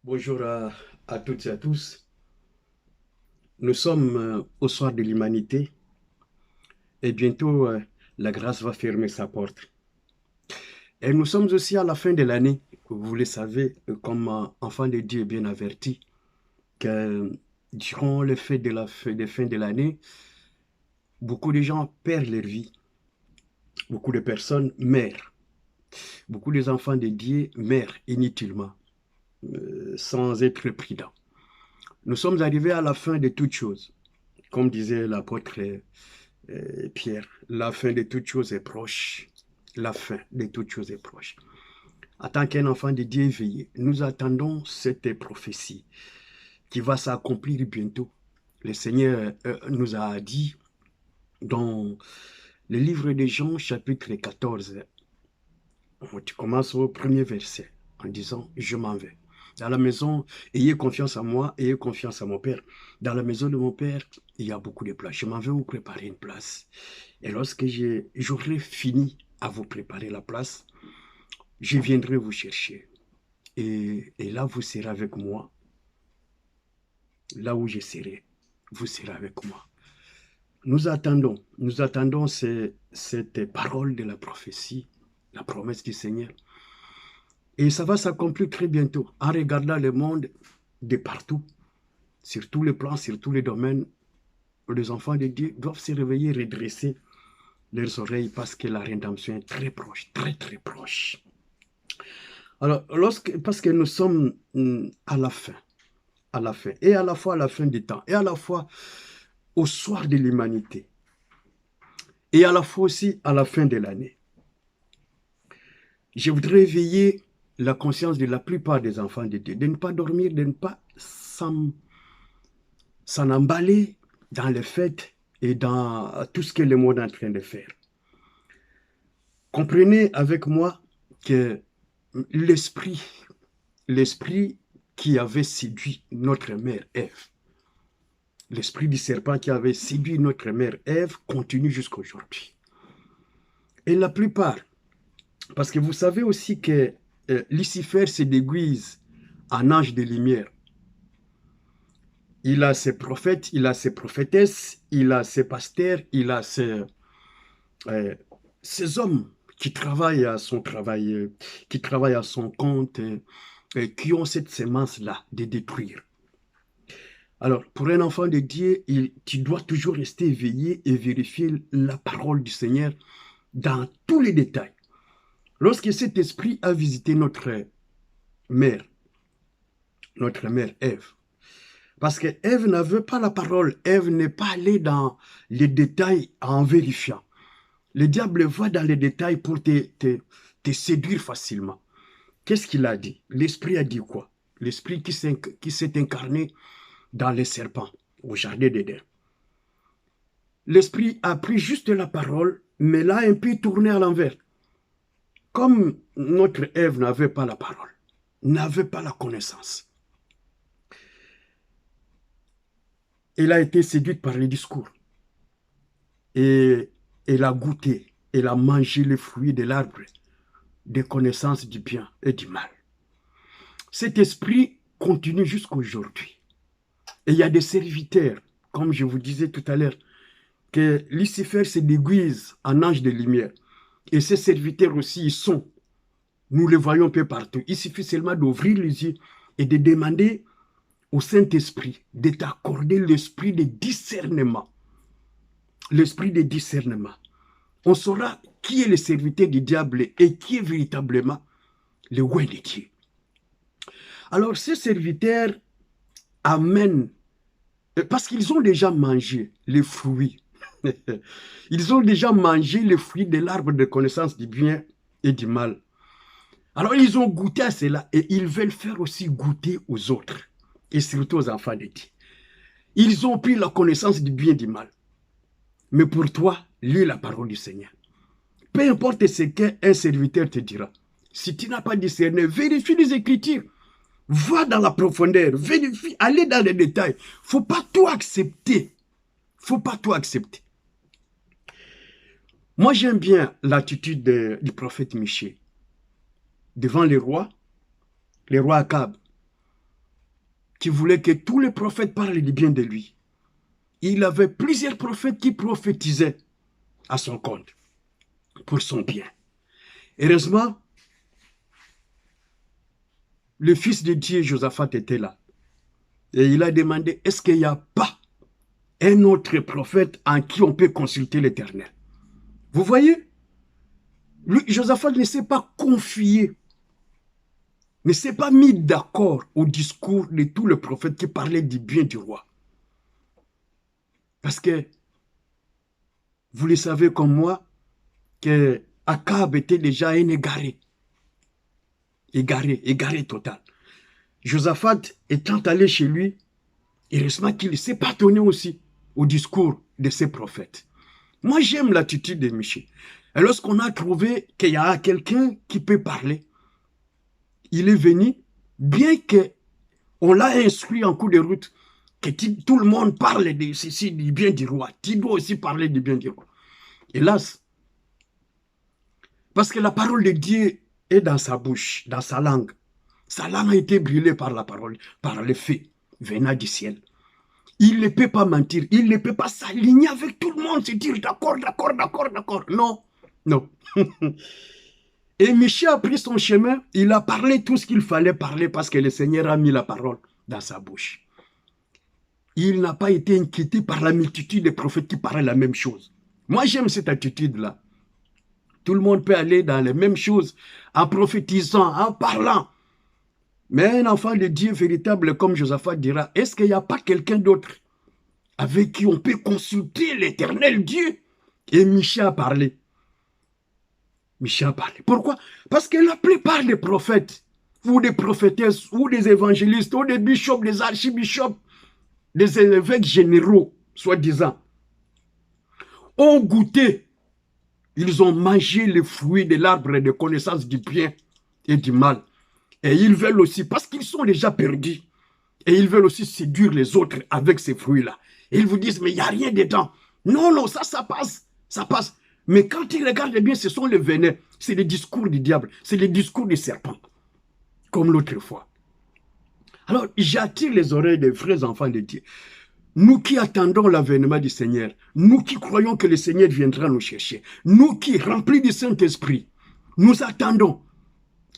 Bonjour à toutes et à tous. Nous sommes au soir de l'humanité et bientôt la grâce va fermer sa porte. Et nous sommes aussi à la fin de l'année. Vous le savez, comme enfant de Dieu bien averti, que durant les fêtes de fin de l'année, beaucoup de gens perdent leur vie, beaucoup de personnes meurent, beaucoup d'enfants de Dieu meurent inutilement, sans être prudents. Nous sommes arrivés à la fin de toutes choses, comme disait l'apôtre Pierre, la fin de toutes choses est proche. La fin de toutes choses est proche. En tant qu'un enfant de Dieu éveillé, nous attendons cette prophétie qui va s'accomplir bientôt. Le Seigneur nous a dit dans le livre de Jean, chapitre 14, tu commences au premier verset en disant « Je m'en vais ». Dans la maison, ayez confiance en moi, ayez confiance en mon Père. Dans la maison de mon Père, il y a beaucoup de places. Je m'en vais vous préparer une place. Et lorsque j'aurai fini à vous préparer la place, je viendrai vous chercher. Et là, vous serez avec moi. Là où je serai, vous serez avec moi. Nous attendons cette parole de la prophétie, la promesse du Seigneur. Et ça va s'accomplir très bientôt en regardant le monde de partout, sur tous les plans, sur tous les domaines. Les enfants de Dieu doivent se réveiller, redresser leurs oreilles parce que la rédemption est très proche, très très proche. Alors, parce que nous sommes à la fin, et à la fois à la fin du temps, et à la fois au soir de l'humanité, et à la fois aussi à la fin de l'année. Je voudrais éveiller la conscience de la plupart des enfants de Dieu, de ne pas dormir, de ne pas s'en emballer dans les fêtes et dans tout ce que le monde est en train de faire. Comprenez avec moi que l'esprit qui avait séduit notre mère Ève, l'esprit du serpent qui avait séduit notre mère Ève continue jusqu'à aujourd'hui. Et la plupart, parce que vous savez aussi que Lucifer se déguise en ange de lumière. Il a ses prophètes, il a ses prophétesses, il a ses pasteurs, il a euh, ces hommes qui travaillent à son travail, qui travaillent à son compte, qui ont cette sémence-là de détruire. Alors, pour un enfant de Dieu, tu dois toujours rester éveillé et vérifier la parole du Seigneur dans tous les détails. Lorsque cet esprit a visité mère, notre mère Ève, parce que Ève ne veut pas la parole, Ève n'est pas allée dans les détails en vérifiant. Le diable va dans les détails pour te séduire facilement. Qu'est-ce qu'il a dit? L'esprit a dit quoi? L'esprit qui s'est incarné dans les serpents au jardin d'Éden. L'esprit a pris juste la parole, mais l'a un peu tourné à l'envers. Comme notre Ève n'avait pas la parole, n'avait pas la connaissance, elle a été séduite par les discours. Et elle a goûté, elle a mangé les fruits de l'arbre des connaissances du bien et du mal. Cet esprit continue jusqu'à aujourd'hui. Et il y a des serviteurs, comme je vous disais tout à l'heure, que Lucifer se déguise en ange de lumière. Et ces serviteurs aussi, ils sont. Nous les voyons un peu partout. Il suffit seulement d'ouvrir les yeux et de demander au Saint-Esprit de t'accorder l'esprit de discernement. L'esprit de discernement. On saura qui est le serviteur du diable et qui est véritablement le roi de Dieu. Alors, ces serviteurs amènent, parce qu'ils ont déjà mangé les fruits, ils ont déjà mangé les fruits de l'arbre de connaissance du bien et du mal. Alors, ils ont goûté à cela et ils veulent faire aussi goûter aux autres, et surtout aux enfants de Dieu. Ils ont pris la connaissance du bien et du mal. Mais pour toi, lis la parole du Seigneur. Peu importe ce qu'un serviteur te dira. Si tu n'as pas discerné, vérifie les Écritures. Va dans la profondeur, vérifie, allez dans les détails. Il ne faut pas tout accepter. Il ne faut pas tout accepter. Moi, j'aime bien l'attitude du prophète Michée devant les rois Akab. qui voulait que tous les prophètes parlent du bien de lui. Il avait plusieurs prophètes qui prophétisaient à son compte, pour son bien. Heureusement, le fils de Dieu, Josaphat, était là. Et il a demandé, est-ce qu'il n'y a pas un autre prophète en qui on peut consulter l'Éternel? Vous voyez, Josaphat ne s'est pas confié, ne s'est pas mis d'accord au discours de tous les prophètes qui parlaient du bien du roi. Parce que, vous le savez comme moi, que Akab était déjà un égaré. Égaré total. Josaphat étant allé chez lui, heureusement qu'il s'est pas donné aussi au discours de ces prophètes. Moi, j'aime l'attitude de Michée. Et lorsqu'on a trouvé qu'il y a quelqu'un qui peut parler, il est venu, bien qu'on l'a instruit en cours de route, que tout le monde parle de ceci, du bien du roi. Tu dois aussi parler du bien du roi. Hélas, parce que la parole de Dieu est dans sa bouche, dans sa langue. Sa langue a été brûlée par la parole, par le feu venant du ciel. Il ne peut pas mentir, il ne peut pas s'aligner avec tout le monde, se dire d'accord, d'accord, d'accord, d'accord. Non, non. Et Michée a pris son chemin, il a parlé tout ce qu'il fallait parler parce que le Seigneur a mis la parole dans sa bouche. Il n'a pas été inquiété par la multitude des prophètes qui parlaient la même chose. Moi, j'aime cette attitude-là. Tout le monde peut aller dans les mêmes choses en prophétisant, en parlant. Mais un enfant de Dieu véritable, comme Josaphat dira, est-ce qu'il n'y a pas quelqu'un d'autre avec qui on peut consulter l'Éternel Dieu? Et Michée a parlé. Michée a parlé. Pourquoi? Parce que la plupart des prophètes, ou des prophétesses, ou des évangélistes, ou des bishops, des archibishops, des évêques généraux, soi-disant, ont goûté. Ils ont mangé les fruits de l'arbre de connaissance du bien et du mal. Et ils veulent aussi, parce qu'ils sont déjà perdus, et ils veulent aussi séduire les autres avec ces fruits-là. Et ils vous disent, mais il n'y a rien dedans. Non, non, ça passe, ça passe. Mais quand ils regardent bien, ce sont les venins, c'est les discours du diable, c'est les discours des serpents, comme l'autre fois. Alors, j'attire les oreilles des vrais enfants de Dieu. Nous qui attendons l'avènement du Seigneur, nous qui croyons que le Seigneur viendra nous chercher, nous qui, remplis du Saint-Esprit, nous attendons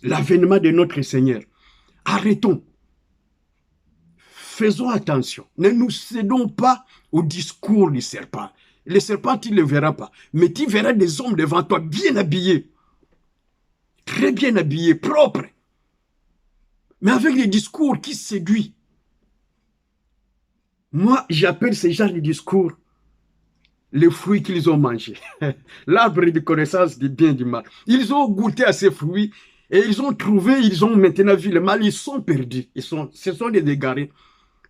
l'avènement de notre Seigneur. Arrêtons. Faisons attention. Ne nous cédons pas au discours du serpent. Le serpent, tu ne le verras pas. Mais tu verras des hommes devant toi bien habillés. Très bien habillés, propres. Mais avec des discours qui séduisent. Moi, j'appelle ce genre de discours les fruits qu'ils ont mangés. L'arbre de connaissance du bien et du mal. Ils ont goûté à ces fruits et ils ont trouvé, ils ont maintenant vu le mal, ils sont perdus. Ce sont des égarés.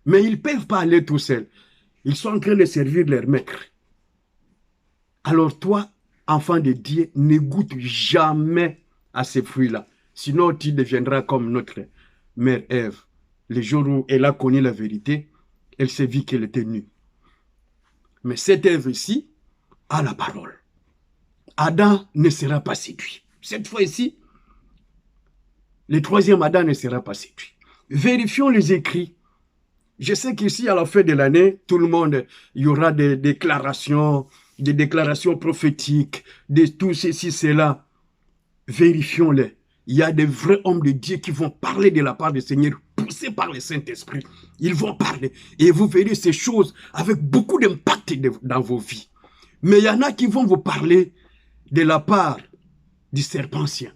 Mais ils ne peuvent pas aller tout seuls. Ils sont en train de servir leur maître. Alors toi, enfant de Dieu, ne goûte jamais à ces fruits-là. Sinon, tu deviendras comme notre mère Ève. Le jour où elle a connu la vérité, elle s'est vue qu'elle était nue. Mais cette Ève ici a la parole. Adam ne sera pas séduit. Cette fois-ci, le troisième Adam ne sera pas séduit. Vérifions les écrits. Je sais qu'ici, à la fin de l'année, tout le monde, il y aura des déclarations prophétiques, de tout ceci, cela. Vérifions-les. Il y a des vrais hommes de Dieu qui vont parler de la part du Seigneur, poussés par le Saint-Esprit. Ils vont parler. Et vous verrez ces choses avec beaucoup d'impact dans vos vies. Mais il y en a qui vont vous parler de la part du serpentien.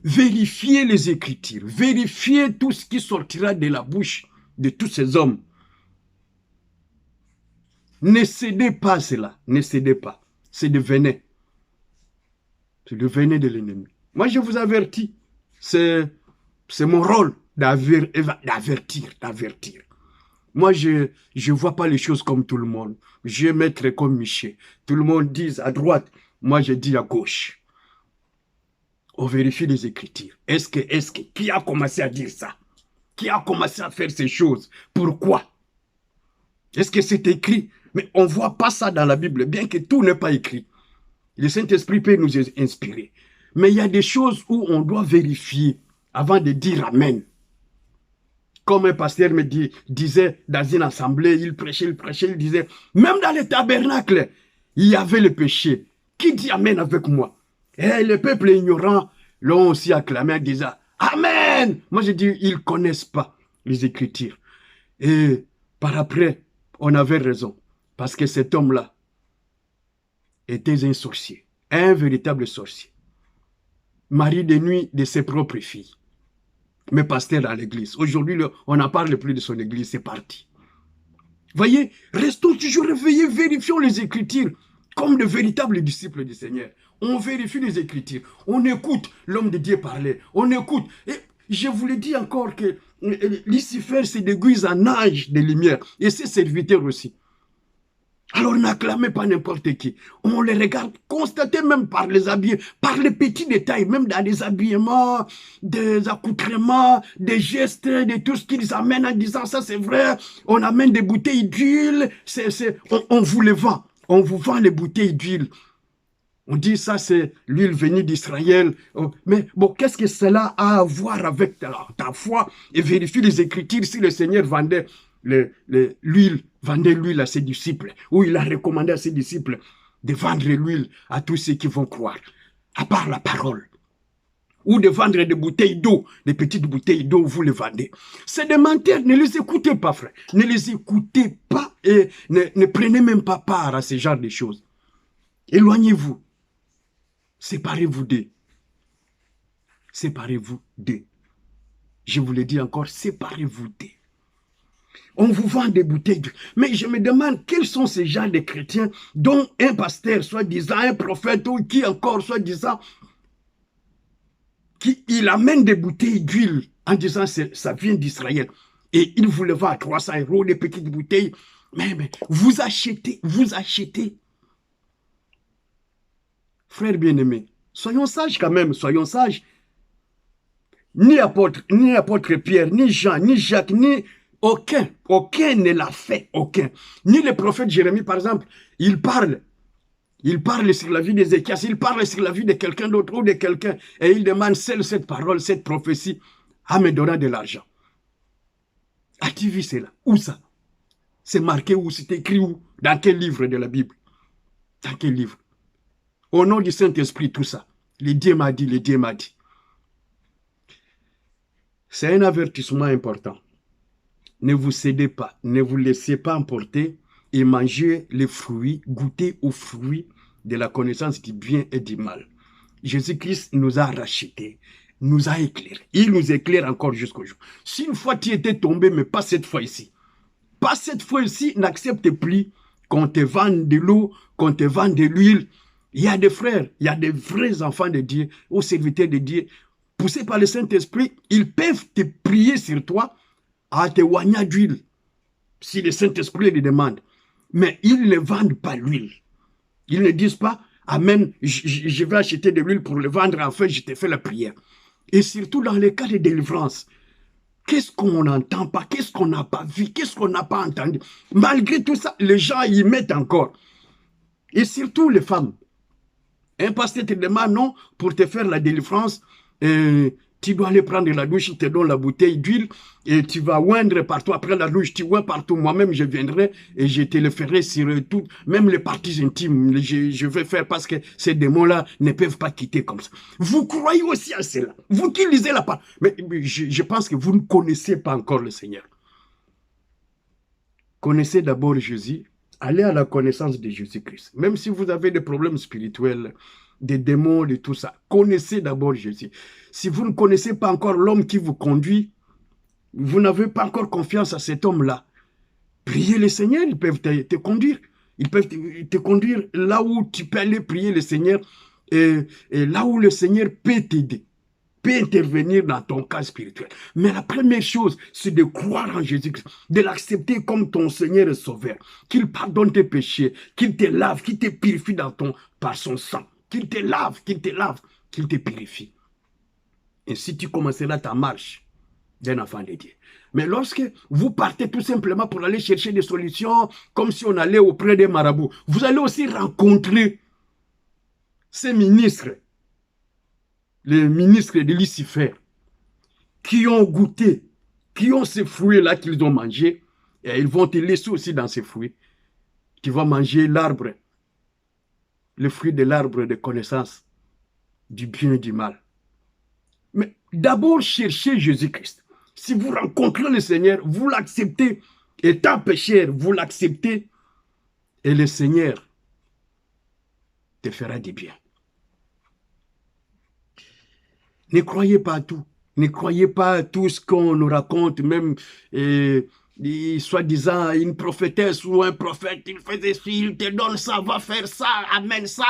Vérifiez les Écritures, vérifiez tout ce qui sortira de la bouche de tous ces hommes. Ne cédez pas à cela, ne cédez pas. C'est le venin. C'est le venin de l'ennemi. Moi, je vous avertis, c'est mon rôle d'avertir. Moi, je ne vois pas les choses comme tout le monde. Je vais mettre comme Michée. Tout le monde dit à droite, moi je dis à gauche. On vérifie les Écritures. Qui a commencé à dire ça? Qui a commencé à faire ces choses? Pourquoi? Est-ce que c'est écrit? Mais on ne voit pas ça dans la Bible, bien que tout n'est pas écrit. Le Saint-Esprit peut nous inspirer. Mais il y a des choses où on doit vérifier avant de dire Amen. Comme un pasteur me disait dans une assemblée, il prêchait, il disait, même dans les tabernacles, il y avait le péché. Qui dit Amen avec moi? Et le peuple ignorant l'ont aussi acclamé en disant, Amen! Moi, je dis, ils ne connaissent pas les Écritures. Et par après, on avait raison. Parce que cet homme-là était un sorcier, un véritable sorcier. Mari de nuit de ses propres filles. Mais pasteur dans l'église. Aujourd'hui, on n'en parle plus de son église, c'est parti. Voyez, restons toujours réveillés, vérifions les Écritures comme de véritables disciples du Seigneur. On vérifie les Écritures, on écoute l'homme de Dieu parler, on écoute. Et je vous le dis encore que Lucifer se déguise en ange de lumière et ses serviteurs aussi. Alors n'acclamez pas n'importe qui. On les regarde, constatez même par les habits, par les petits détails, même dans les habillements, des accoutrements, des gestes, de tout ce qu'ils amènent en disant ça c'est vrai. On amène des bouteilles d'huile, on vous les vend. On vous vend les bouteilles d'huile. On dit ça c'est l'huile venue d'Israël. Mais bon, qu'est-ce que cela a à voir avec ta foi? Et vérifie les Écritures si le Seigneur vendait l'huile, vendait l'huile à ses disciples, ou il a recommandé à ses disciples de vendre l'huile à tous ceux qui vont croire, à part la parole, ou de vendre des bouteilles d'eau, des petites bouteilles d'eau, vous les vendez. C'est des menteurs, ne les écoutez pas, frère. Ne les écoutez pas et ne prenez même pas part à ce genre de choses. Éloignez-vous. Séparez-vous d'eux. Séparez-vous d'eux. Je vous le dis encore, séparez-vous d'eux. On vous vend des bouteilles. Mais je me demande quels sont ces gens de chrétiens dont un pasteur, soi-disant, un prophète ou qui encore, soi-disant, il amène des bouteilles d'huile en disant ça vient d'Israël. Et il vous le vend à 300 €, des petites bouteilles. Mais vous achetez, vous achetez. Frères bien-aimés, soyons sages quand même, soyons sages. Ni apôtre Pierre, ni Jean, ni Jacques, ni... Aucun ne l'a fait, aucun. Ni le prophète Jérémie, par exemple, il parle sur la vie d'Ézéchias, il parle sur la vie de quelqu'un d'autre ou de quelqu'un, et il demande cette parole, cette prophétie, à me donner de l'argent. As-tu vu cela? Où ça? C'est marqué où? C'est écrit où? Dans quel livre de la Bible? Dans quel livre? Au nom du Saint-Esprit, tout ça. Le Dieu m'a dit, le Dieu m'a dit. C'est un avertissement important. Ne vous cédez pas, ne vous laissez pas emporter et mangez les fruits, goûtez aux fruits de la connaissance du bien et du mal. Jésus-Christ nous a rachetés, nous a éclairés. Il nous éclaire encore jusqu'au jour. Si une fois tu étais tombé, mais pas cette fois ici. Pas cette fois ici, n'accepte plus qu'on te vende de l'eau, qu'on te vende de l'huile. Il y a des frères, il y a des vrais enfants de Dieu, ou serviteurs de Dieu, poussés par le Saint-Esprit, ils peuvent te prier sur toi, à témoigner d'huile, si le Saint-Esprit le demande. Mais ils ne vendent pas l'huile. Ils ne disent pas, Amen, je vais acheter de l'huile pour le vendre, enfin je te fais la prière. Et surtout dans les cas de délivrance, qu'est-ce qu'on n'entend pas, qu'est-ce qu'on n'a pas vu, qu'est-ce qu'on n'a pas entendu. Malgré tout ça, les gens y mettent encore. Et surtout les femmes. Un pasteur te demande, non, pour te faire la délivrance, tu dois aller prendre la douche, il te donne la bouteille d'huile et tu vas oindre partout. Après la douche, tu oins partout. Moi-même, je viendrai et je te le ferai sur tout, même les parties intimes. Je vais faire parce que ces démons-là ne peuvent pas quitter comme ça. Vous croyez aussi à cela. Vous qui lisez la parole. Mais je pense que vous ne connaissez pas encore le Seigneur. Connaissez d'abord Jésus. Allez à la connaissance de Jésus-Christ. Même si vous avez des problèmes spirituels, des démons, de tout ça, connaissez d'abord Jésus. Si vous ne connaissez pas encore l'homme qui vous conduit, vous n'avez pas encore confiance à cet homme-là, priez le Seigneur, ils peuvent te conduire. Ils peuvent te conduire là où tu peux aller prier le Seigneur et là où le Seigneur peut t'aider, peut intervenir dans ton cas spirituel. Mais la première chose, c'est de croire en Jésus-Christ, de l'accepter comme ton Seigneur et Sauveur, qu'il pardonne tes péchés, qu'il te lave, qu'il te purifie par son sang, qu'il te lave, qu'il te purifie. Et si tu commenceras ta marche d'un enfant de Dieu. Mais lorsque vous partez tout simplement pour aller chercher des solutions, comme si on allait auprès des marabouts, vous allez aussi rencontrer ces ministres, les ministres de Lucifer, qui ont goûté qui ont ces fruits-là qu'ils ont mangés, et ils vont te laisser aussi dans ces fruits. Tu vas manger l'arbre, le fruit de l'arbre de connaissance du bien et du mal. Mais d'abord, cherchez Jésus-Christ. Si vous rencontrez le Seigneur, vous l'acceptez. Étant pécheur, vous l'acceptez. Et le Seigneur te fera du bien. Ne croyez pas à tout. Ne croyez pas à tout ce qu'on nous raconte, même soi-disant une prophétesse ou un prophète, il faisait ci, il te donne ça, va faire ça, amène ça.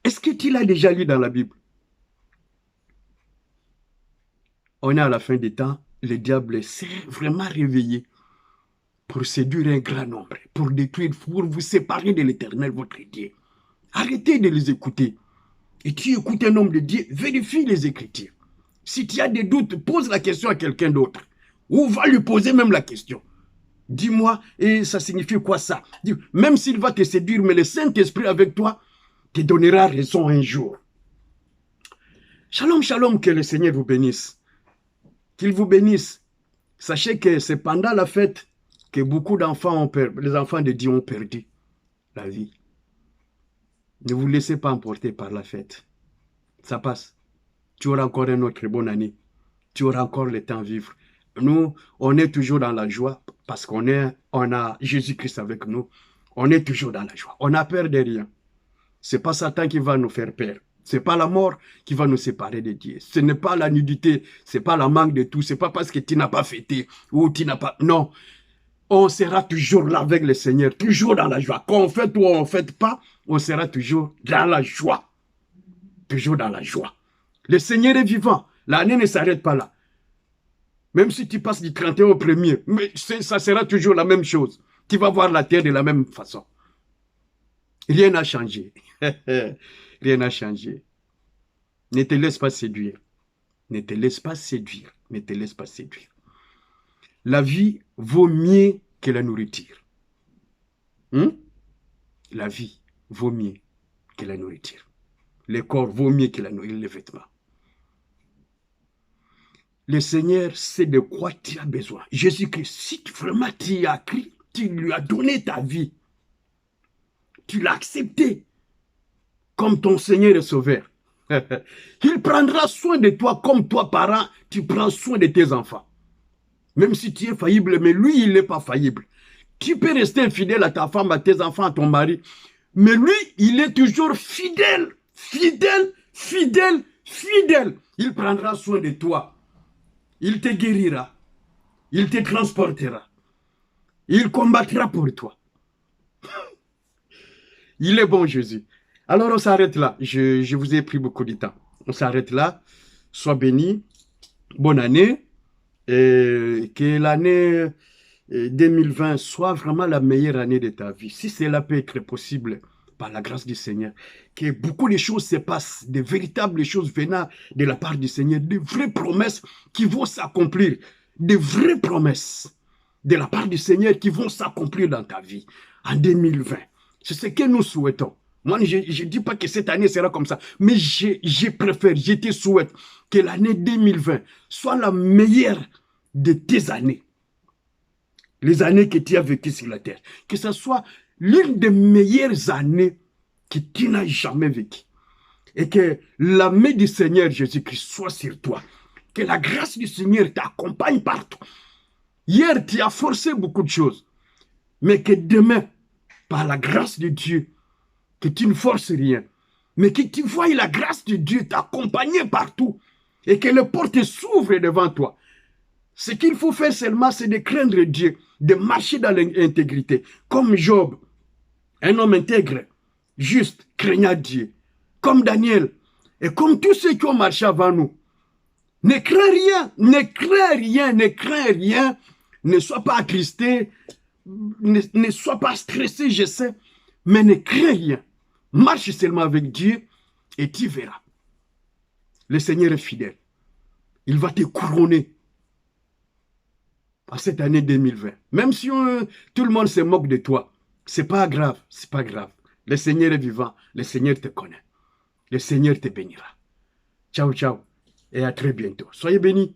Est-ce que tu l'as déjà lu dans la Bible? On est à la fin des temps, le diable s'est vraiment réveillé pour séduire un grand nombre, pour détruire, pour vous séparer de l'Éternel, votre Dieu. Arrêtez de les écouter. Et tu écoutes un homme de Dieu, vérifie les Écritures. Si tu as des doutes, pose la question à quelqu'un d'autre. Ou va lui poser même la question. Dis-moi, et ça signifie quoi ça? Même s'il va te séduire, mais le Saint-Esprit avec toi te donnera raison un jour. Shalom, shalom, que le Seigneur vous bénisse. Qu'il vous bénisse. Sachez que c'est pendant la fête que beaucoup d'enfants ont perdu, les enfants de Dieu ont perdu la vie. Ne vous laissez pas emporter par la fête. Ça passe. Tu auras encore une autre bonne année. Tu auras encore le temps de vivre. Nous, on est toujours dans la joie parce qu'on a Jésus-Christ avec nous. On est toujours dans la joie. On n'a peur de rien. Ce n'est pas Satan qui va nous faire peur. Ce n'est pas la mort qui va nous séparer de Dieu. Ce n'est pas la nudité. Ce n'est pas la manque de tout. Ce n'est pas parce que tu n'as pas fêté ou tu n'as pas... Non. On sera toujours là avec le Seigneur. Toujours dans la joie. Qu'on fait ou on ne fait pas, on sera toujours dans la joie. Toujours dans la joie. Le Seigneur est vivant. L'année ne s'arrête pas là. Même si tu passes du 31 au 1er, mais ça sera toujours la même chose. Tu vas voir la terre de la même façon. Rien n'a changé. Rien n'a changé. Ne te laisse pas séduire. Ne te laisse pas séduire. Ne te laisse pas séduire. La vie vaut mieux que la nourriture. La vie vaut mieux que la nourriture. Le corps vaut mieux que la nourriture, les vêtements. Le Seigneur sait de quoi tu as besoin. Jésus-Christ, si vraiment tu as crié, tu lui as donné ta vie, tu l'as accepté comme ton Seigneur et Sauveur, il prendra soin de toi comme toi, parent, tu prends soin de tes enfants. Même si tu es faillible, mais lui, il n'est pas faillible. Tu peux rester infidèle à ta femme, à tes enfants, à ton mari, mais lui, il est toujours fidèle, fidèle, fidèle, fidèle. Il prendra soin de toi. Il te guérira. Il te transportera. Il combattra pour toi. Il est bon, Jésus. Alors, on s'arrête là. Je vous ai pris beaucoup de temps. On s'arrête là. Sois béni. Bonne année. Et que l'année 2020 soit vraiment la meilleure année de ta vie. Si cela peut être possible, par la grâce du Seigneur, que beaucoup de choses se passent, de véritables choses venant de la part du Seigneur, de vraies promesses qui vont s'accomplir, de vraies promesses de la part du Seigneur qui vont s'accomplir dans ta vie en 2020. C'est ce que nous souhaitons. Moi, je ne dis pas que cette année sera comme ça, mais je préfère, je te souhaite que l'année 2020 soit la meilleure de tes années. Les années que tu as vécues sur la terre. Que ce soit l'une des meilleures années que tu n'as jamais vécues. Et que la main du Seigneur Jésus-Christ soit sur toi. Que la grâce du Seigneur t'accompagne partout. Hier, tu as forcé beaucoup de choses. Mais que demain, par la grâce de Dieu, que tu ne forces rien. Mais que tu vois la grâce de Dieu t'accompagner partout. Et que les portes s'ouvrent devant toi. Ce qu'il faut faire seulement, c'est de craindre Dieu, de marcher dans l'intégrité. Comme Job, un homme intègre, juste, craignant Dieu. Comme Daniel, et comme tous ceux qui ont marché avant nous. Ne crains rien, ne crains rien, ne crains rien. Ne sois pas attristé, ne sois pas stressé, je sais. Mais ne crains rien. Marche seulement avec Dieu et tu verras. Le Seigneur est fidèle. Il va te couronner. À cette année 2020. Même si tout le monde se moque de toi, c'est pas grave, c'est pas grave. Le Seigneur est vivant, le Seigneur te connaît. Le Seigneur te bénira. Ciao, ciao, et à très bientôt. Soyez bénis.